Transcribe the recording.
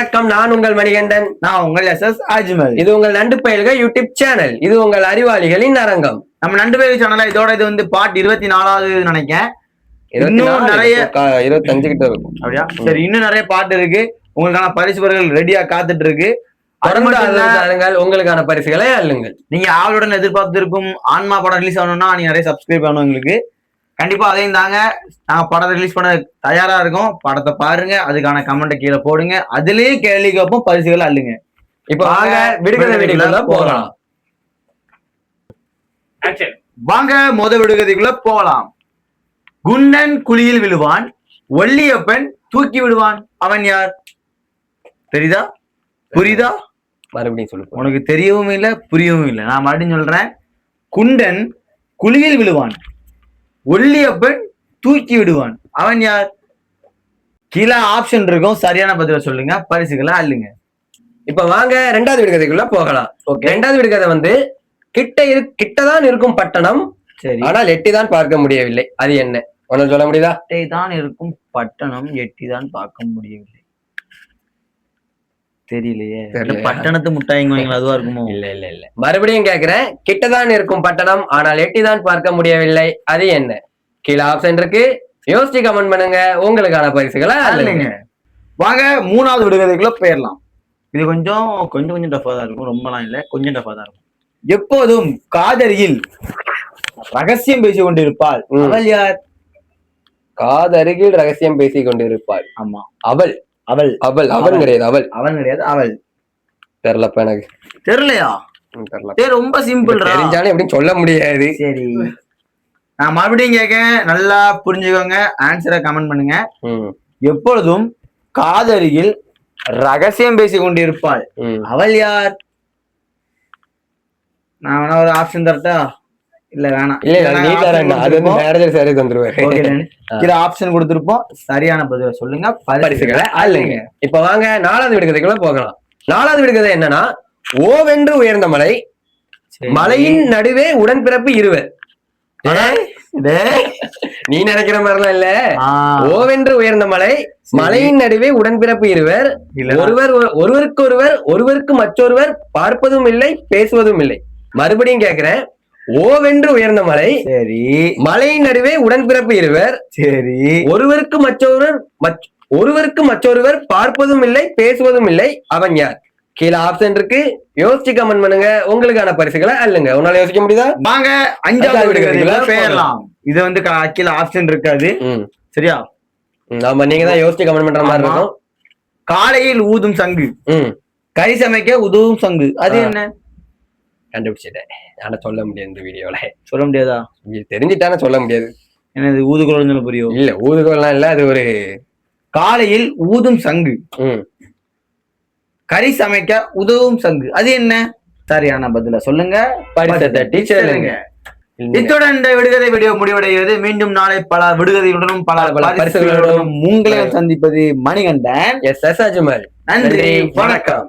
வணக்கம். நான் உங்கள் மணிகண்டன். நான் உங்கள் SS அஜ்மல். இது உங்கள் நண்டு பயல்கள் யூடியூப் சேனல். இது உங்கள் அறிவாளிகளின் அரங்கம். நம்ம நண்டு பயல்கள் சேனல்ல இதோட இது வந்து பார்ட் 24வது நினைக்கிறேன். இன்னும் நிறைய 25 கிட்ட இருக்கும். அப்படியா? சரி, இன்னும் நிறைய பார்ட் இருக்கு. உங்களுக்கான பரிசு பொருட்கள் ரெடியா காத்துட்டு இருக்கு. உங்களுக்கான பரிசுகளை அள்ளுங்கள். நீங்க ஆளுடன் எதிர்பார்த்திருக்கும் ஆன்மா படம் ரிலீஸ் ஆகணும்னா நீங்க நிறைய சப்ஸ்கிரைப் பண்ணணும் எங்களுக்கு. கண்டிப்பா அதையும் தாங்க. நாங்க படத்தை ரிலீஸ் பண்ண தயாரா இருக்கோம். படத்தை பாருங்க, அதுக்கான கமெண்ட் கீழே போடுங்க. அதுலயே கேள்வி கேட்போம், பரிசுகளை அள்ளுங்க. இப்ப வாங்க விடுகதை வீடியோக்குள்ள போகலாம். வாங்க விடுகதைக்குள்ள போகலாம். குண்டன் குழியில் விழுவான், ஒல்லியப்பன் தூக்கி விடுவான். அவன் யார்? தெரியுதா? புரியுதா? மறுபடியும் சொல்லு. உனக்கு தெரியவும் இல்லை, புரியவும் இல்லை. நான் மறுபடியும் சொல்றேன். குண்டன் குழியில் விழுவான், ஒல்லியப்பன் தூக்கி விடுவான். அவன் யார்? கீழே ஆப்ஷன் இருக்கும், சரியான பதில சொல்லுங்க, பரிசுகளை அள்ளுங்க. இப்ப வாங்க ரெண்டாவது விடுகதைக்குள்ள போகலாம். ரெண்டாவது விடுகதை வந்து கிட்டதான் இருக்கும் பட்டணம், சரி, ஆனால் எட்டிதான் பார்க்க முடியவில்லை. அது என்ன? ஒன்னு சொல்ல முடியுதா? கிட்டைதான் இருக்கும் பட்டணம், எட்டிதான் பார்க்க முடியவில்லை. தெரியலையே. பட்டணத்து முட்டாய்ங்க அதுவா இருக்குமோ? இல்ல இல்ல இல்ல, மறுபடியும் கேக்குறேன். கிட்டதான் இருக்கும் பட்டணம், ஆனால் எட்டிதான் பார்க்க முடியவில்லை. அது என்ன? கீழே ஆப்ஷன் இருக்கு, யோசிச்சு கமெண்ட் பண்ணுங்க. உங்களுக்கான பரிசுகளை அள்ளுங்க. வாங்க மூணாவது விடுகதைக்குள்ள போயிடலாம். இது கொஞ்சம் கொஞ்சம் டஃபா தான் இருக்கும், ரொம்பலாம் இல்ல, கொஞ்சம் டஃபா தான் இருக்கும். எப்போதும் காதலியில் ரகசியம் பேசிக் கொண்டிருப்பாள். அவள் யார்? காதருகில் ரகசியம் பேசிக் கொண்டிருப்பாள். ஆமா, அவள். அவள் அவள் அவள் கிடையாது. அவள் கிடையாது. அவள் தெரியலப்ப, எனக்கு தெரியலையா? தெரியல. ரொம்ப சிம்பிள். தெரிஞ்சாலும் எப்படின்னு சொல்ல முடியாது. சரி, நான் மறுபடியும் கேட்க, நல்லா புரிஞ்சுக்கோங்க. ஆன்சரை கமெண்ட் பண்ணுங்க. எப்பொழுதும் காதலியில் ரகசியம் பேசிக் கொண்டிருப்பாள். அவள் யார்? நான் வேணா ஒரு ஆப்ஷன் தரட்டா? இல்ல வேணாம். ஆப்ஷன் கொடுத்திருப்போம், சரியான பதில சொல்லுங்க, பரிசுகளை அள்ளுங்க. இப்ப வாங்க நாலாவது விடுகதைக்குள்ள போகலாம். நாலாவது விடுகதை என்னன்னா, ஓவென்று உயர்ந்த மலை, மலையின் நடுவே உடன்பிறப்பு இருவர். நீ நினைக்கிற மாதிரிலாம் இல்ல. ஓவென்று உயர்ந்த மலை, மலையின் நடுவே உடன்பிறப்பு இருவர், ஒருவருக்கு மற்றொருவர் பார்ப்பதும் இல்லை, பேசுவதும் இல்லை. மறுபடியும் கேக்குறேன். ஓவென்று உயர்ந்த மலை, சரி, மலையின் நடுவே உடன்பிறப்பு இருவர், சரி, ஒருவருக்கு மற்றொருவர் பார்ப்பதும் இல்லை, பேசுவதும் இல்லை. அவன் யார்? கீழே ஆப்ஷன் இருக்கு, யோசிச்சு கமெண்ட் பண்ணுங்க. உங்களுக்கான பரிசுகளை அள்ளுங்க. உன்னால யோசிக்க முடியுதா? வாங்க அஞ்சாவது விடுகதைக்குள்ள போயிடலாம். இது வந்து கீழே ஆப்ஷன் இருக்காது, சரியா? ஆமா, நீங்க தான் யோசிச்சு கமெண்ட் பண்ற மாதிரி இருக்கும். காலையில் ஊதும் சங்கு, கறி சமைக்க உதவும் சங்கு. அது என்ன? கண்டுபிடிச்சிட்டேன். ஆனா சொல்ல முடியாது இந்த வீடியோல. சொல்ல முடியாதா? தெரிஞ்சுட்டானே சொல்ல முடியாது. என்னது ஊதுகோல் சொல்ல புரியும்? இல்ல, ஊதுகோல்லாம் இல்ல. அது ஒரு காலையில் ஊதும் சங்கு, கறி சமைக்க உதவும் சங்கு. அது என்ன? சரியான பதில சொல்லுங்க, பரிசை தட்டி செல்லுங்க. இத்துடன் இந்த விடுகதை வீடியோ முடிவடைகிறது. மீண்டும் நாளை பல விடுகதையுடனும் பல பரிசுகளுடனும் உங்களை சந்திப்பது மணிகண்டன். SS அஜ்மல். நன்றி, வணக்கம்.